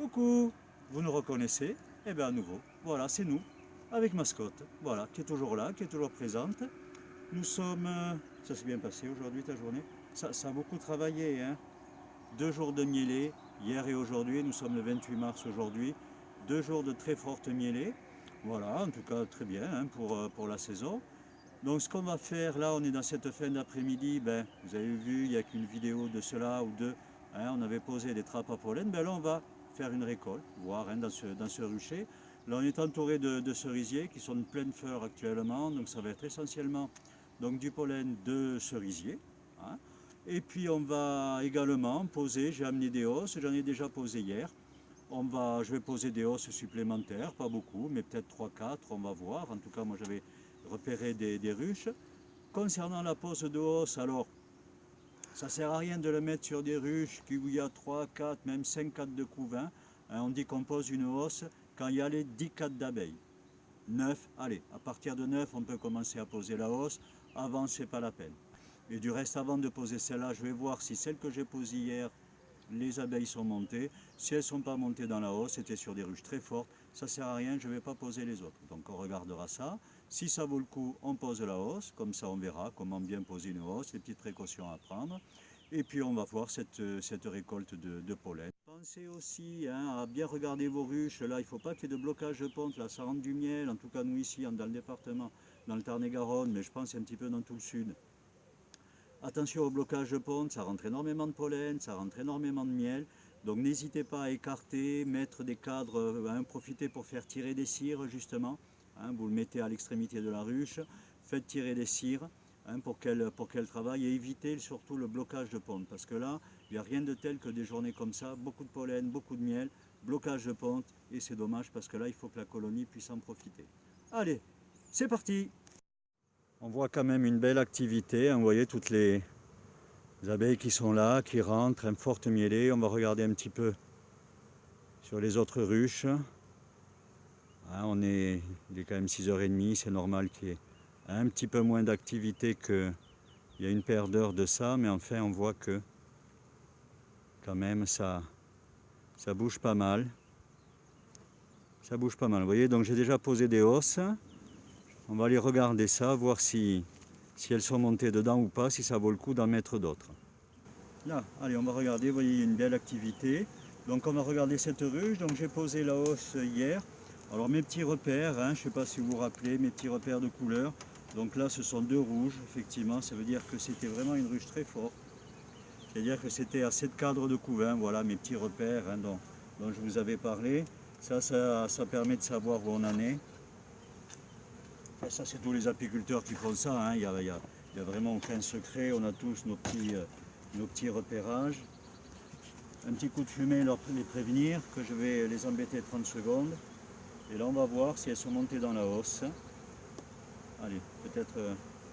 Coucou, vous nous reconnaissez? Eh bien à nouveau, voilà, c'est nous, avec Mascotte, voilà, qui est toujours là, qui est toujours présente. Nous sommes... ça s'est bien passé aujourd'hui ta journée? Ça a beaucoup travaillé, hein? 2 jours de mielée, hier et aujourd'hui, nous sommes le 28 mars aujourd'hui. 2 jours de très forte mielée, voilà, en tout cas très bien hein, pour la saison. Donc ce qu'on va faire là, on est dans cette fin d'après-midi, ben, vous avez vu, il n'y a qu'une vidéo de cela ou deux, hein, on avait posé des trappes à pollen, ben là on va faire une récolte, voir hein, dans ce rucher. Là on est entouré de cerisiers qui sont de pleine fleur actuellement, donc ça va être essentiellement donc, du pollen de cerisier. Hein. Et puis on va également poser, j'ai amené des hausses, j'en ai déjà posé hier. Je vais poser des hausses supplémentaires, pas beaucoup, mais peut-être 3-4, on va voir. En tout cas, moi j'avais repéré des ruches. Concernant la pose de hausse, alors, ça ne sert à rien de le mettre sur des ruches où il y a 3, 4, même 5 cadres de couvain. Hein, on dit qu'on pose une hausse quand il y a les 10 cadres d'abeilles. 9, allez, à partir de 9, on peut commencer à poser la hausse. Avant, ce n'est pas la peine. Et du reste, avant de poser celle-là, je vais voir si celle que j'ai posée hier, les abeilles sont montées. Si elles ne sont pas montées dans la hausse, c'était sur des ruches très fortes, ça ne sert à rien, je ne vais pas poser les autres. Donc on regardera ça. Si ça vaut le coup, on pose la hausse, comme ça on verra comment bien poser une hausse, les petites précautions à prendre. Et puis on va voir cette récolte de pollen. Pensez aussi hein, à bien regarder vos ruches, là il ne faut pas qu'il y ait de blocage de ponte, là ça rentre du miel, en tout cas nous ici dans le département, dans le Tarn-et-Garonne, mais je pense un petit peu dans tout le sud. Attention au blocage de ponte, ça rentre énormément de pollen, ça rentre énormément de miel. Donc n'hésitez pas à écarter, mettre des cadres, hein, profitez pour faire tirer des cires justement. Hein, vous le mettez à l'extrémité de la ruche, faites tirer des cires hein, pour qu'elle travaille et évitez surtout le blocage de ponte. Parce que là, il n'y a rien de tel que des journées comme ça, beaucoup de pollen, beaucoup de miel, blocage de ponte et c'est dommage parce que là, il faut que la colonie puisse en profiter. Allez, c'est parti! On voit quand même une belle activité, hein, vous voyez toutes les abeilles qui sont là, qui rentrent, une forte mielée. On va regarder un petit peu sur les autres ruches. Hein, il est quand même 6h30, c'est normal qu'il y ait un petit peu moins d'activité qu'il y a une paire d'heures de ça, mais enfin on voit que quand même ça bouge pas mal. Ça bouge pas mal, vous voyez, donc j'ai déjà posé des hausses. On va aller regarder ça, voir si elles sont montées dedans ou pas, si ça vaut le coup d'en mettre d'autres. Là, allez, on va regarder, vous voyez, il y a une belle activité. Donc on va regarder cette ruche, donc j'ai posé la hausse hier. Alors mes petits repères, hein, je ne sais pas si vous vous rappelez, mes petits repères de couleur. Donc là, ce sont 2 rouges, effectivement, ça veut dire que c'était vraiment une ruche très forte. C'est-à-dire que c'était à 7 cadres de couvain, voilà mes petits repères hein, dont je vous avais parlé. Ça permet de savoir où on en est. Et ça, c'est tous les apiculteurs qui font ça, hein. Il y a vraiment aucun secret, on a tous nos petits repérages. Un petit coup de fumée leur les prévenir que je vais les embêter 30 secondes. Et là, on va voir si elles sont montées dans la hausse. Allez, peut-être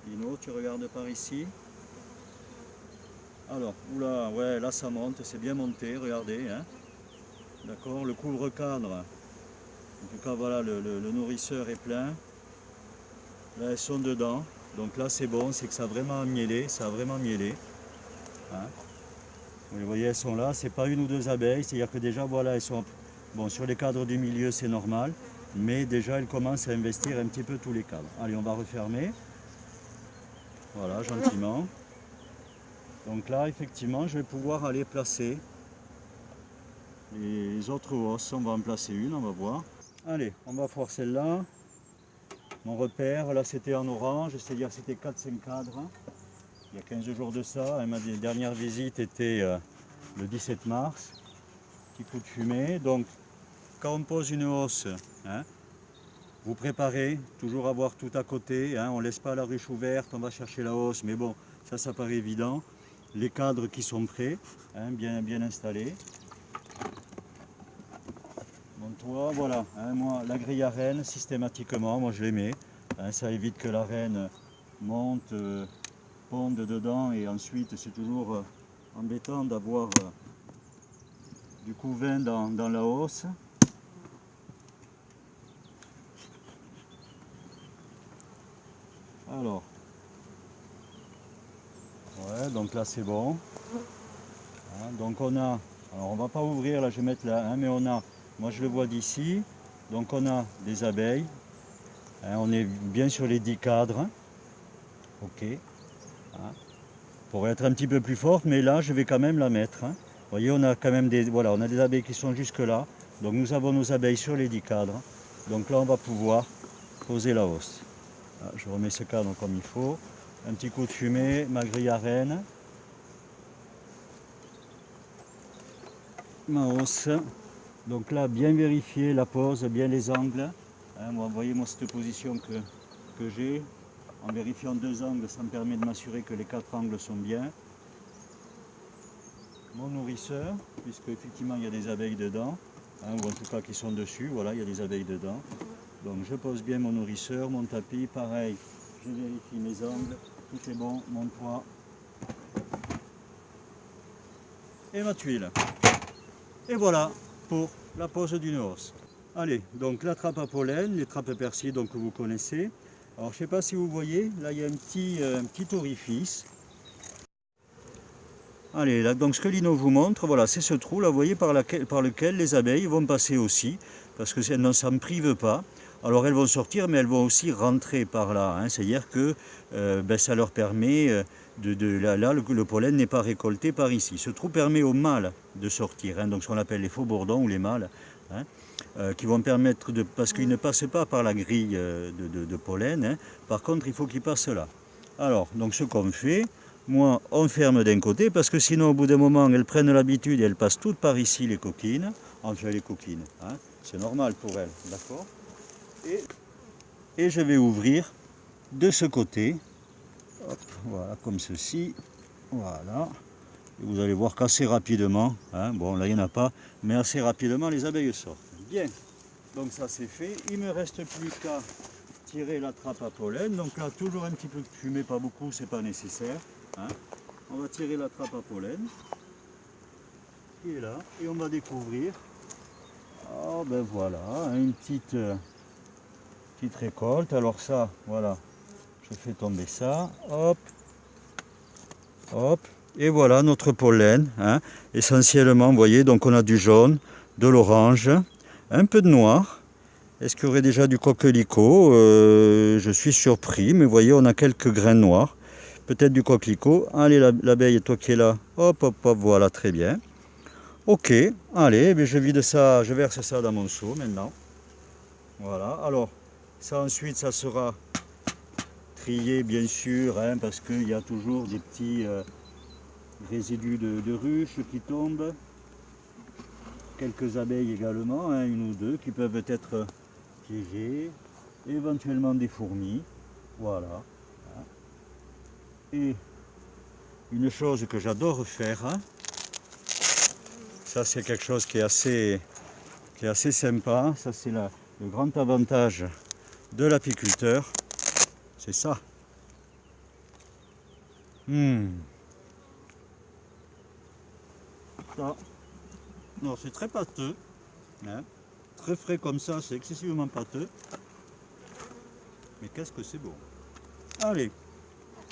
Lino, tu regardes par ici. Alors, oula, ouais, là ça monte, c'est bien monté, regardez. Hein. D'accord, le couvre-cadre. En tout cas, voilà, le nourrisseur est plein. Là, elles sont dedans. Donc là, c'est bon, c'est que ça a vraiment mielé, Hein. Vous voyez, elles sont là, c'est pas une ou deux abeilles, c'est-à-dire que déjà, voilà, elles sont... Bon, sur les cadres du milieu, c'est normal, mais déjà, elles commencent à investir un petit peu tous les cadres. Allez, on va refermer. Voilà, gentiment. Donc là, effectivement, je vais pouvoir aller placer les autres hausses. On va en placer une, on va voir. Allez, on va voir celle-là. Mon repère, là, c'était en orange, c'est-à-dire que c'était 4-5 cadres. Il y a 15 jours de ça, ma dernière visite était le 17 mars. Petit coup de fumée. Donc, quand on pose une hausse, hein, vous préparez, toujours avoir tout à côté. Hein, on ne laisse pas la ruche ouverte, on va chercher la hausse. Mais bon, ça paraît évident. Les cadres qui sont prêts, hein, bien installés. Mon toit, voilà. Hein, moi, la grille à reine, systématiquement, moi je les mets. Hein, ça évite que la reine monte, ponde dedans et ensuite c'est toujours embêtant d'avoir du couvain dans la hausse. Alors, ouais, donc là c'est bon. Hein, donc on a Alors on ne va pas ouvrir, là je vais mettre là, hein, mais on a, moi je le vois d'ici, donc on a des abeilles, hein, on est bien sur les 10 cadres, hein. Ok, hein. Pour être un petit peu plus forte, mais là je vais quand même la mettre, hein. Vous voyez, on a quand même des, voilà, on a des abeilles qui sont jusque là, donc nous avons nos abeilles sur les 10 cadres, donc là on va pouvoir poser la hausse. Là, je remets ce cadre comme il faut, un petit coup de fumée, ma grille à reine, ma hausse. Donc là, bien vérifier la pose, bien les angles. Hein, vous voyez moi cette position que j'ai. En vérifiant 2 angles, ça me permet de m'assurer que les 4 angles sont bien. Mon nourrisseur, puisque effectivement il y a des abeilles dedans, hein, ou en tout cas qui sont dessus, voilà, il y a des abeilles dedans. Donc je pose bien mon nourrisseur, mon tapis, pareil, je vérifie mes angles, tout est bon, mon poids. Et ma tuile. Et voilà pour la pose d'une hausse. Allez, donc la trappe à pollen, les trappes percées donc, que vous connaissez. Alors je ne sais pas si vous voyez, là il y a un petit orifice. Allez, là, donc ce que Lino vous montre, voilà, c'est ce trou là, vous voyez, par lequel les abeilles vont passer aussi, parce que ça ne s'en prive pas. Alors elles vont sortir, mais elles vont aussi rentrer par là, hein, c'est-à-dire que ça leur permet, là le pollen n'est pas récolté par ici. Ce trou permet aux mâles de sortir, hein, donc ce qu'on appelle les faux bourdons ou les mâles, hein, qui vont permettre de, parce qu'ils ne passent pas par la grille de pollen, hein, par contre il faut qu'ils passent là. Alors, donc ce qu'on fait, moi, on ferme d'un côté, parce que sinon, au bout d'un moment, elles prennent l'habitude et elles passent toutes par ici, les coquines. Enfin, les coquines, hein, c'est normal pour elles, d'accord. Et je vais ouvrir de ce côté, hop, voilà, comme ceci, voilà. Et vous allez voir qu'assez rapidement, hein, bon, là, il n'y en a pas, mais assez rapidement, les abeilles sortent. Bien, donc ça, c'est fait. Il ne me reste plus qu'à tirer la trappe à pollen. Donc là, toujours un petit peu de fumée, pas beaucoup, c'est pas nécessaire. Hein. On va tirer la trappe à pollen qui est là et on va découvrir, oh ben voilà, une petite récolte. Alors ça, voilà, je fais tomber ça, hop, hop, et voilà notre pollen, hein. Essentiellement, vous voyez, donc on a du jaune, de l'orange, un peu de noir. Est-ce qu'il y aurait déjà du coquelicot? Je suis surpris, mais vous voyez, on a quelques grains noirs. Peut-être du coquelicot. Allez, l'abeille, toi qui es là. Hop, hop, hop, voilà, très bien. Ok, allez, je vide ça, je verse ça dans mon seau maintenant. Voilà, alors, ça ensuite, ça sera trié, bien sûr, hein, parce qu'il y a toujours des petits résidus de ruches qui tombent. Quelques abeilles également, hein, 1 ou 2, qui peuvent être piégées. Éventuellement des fourmis, voilà. Et une chose que j'adore faire, hein, ça c'est quelque chose qui est assez sympa, ça c'est le grand avantage de l'apiculteur, c'est ça. Ça. Non, c'est très pâteux, hein. Très frais comme ça, c'est excessivement pâteux. Mais qu'est-ce que c'est beau. Allez,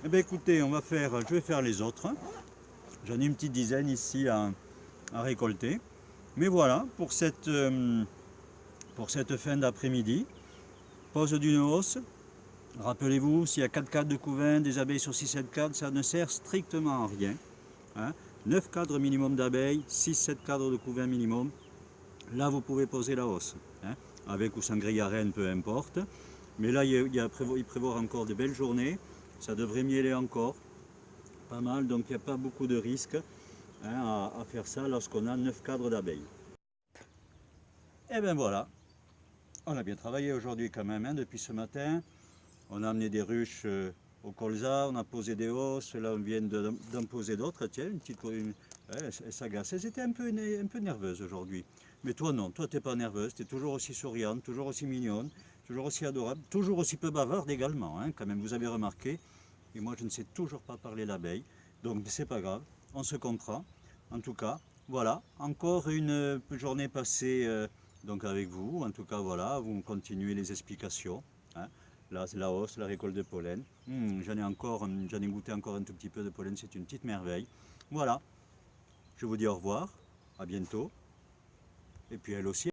eh bien écoutez, je vais faire les autres. J'en ai une petite dizaine ici à récolter. Mais voilà, pour cette fin d'après-midi, pose d'une hausse. Rappelez-vous, s'il y a 4 cadres de couvain, des abeilles sur 6-7 cadres, ça ne sert strictement à rien. Hein. 9 cadres minimum d'abeilles, 6-7 cadres de couvain minimum. Là, vous pouvez poser la hausse. Hein. Avec ou sans grille à reine, peu importe. Mais là, il prévoit encore de belles journées. Ça devrait mieler encore. Pas mal, donc il n'y a pas beaucoup de risques, hein, à faire ça lorsqu'on a 9 cadres d'abeilles. Et bien voilà, on a bien travaillé aujourd'hui quand même, hein, depuis ce matin. On a amené des ruches au colza, on a posé des hausses, là on vient d'en poser d'autres. Tiens, elle s'agace. Elles étaient un peu nerveuses aujourd'hui. Mais toi non, toi tu n'es pas nerveuse, tu es toujours aussi souriante, toujours aussi mignonne, toujours aussi adorable, toujours aussi peu bavarde également, hein, quand même, vous avez remarqué. Et moi je ne sais toujours pas parler l'abeille, donc c'est pas grave, on se comprend. En tout cas, voilà, encore une journée passée donc avec vous. En tout cas, voilà, vous continuez les explications. Hein. Là, c'est la hausse, la récolte de pollen. J'en ai goûté encore un tout petit peu de pollen, c'est une petite merveille. Voilà, je vous dis au revoir, à bientôt. Et puis elle aussi.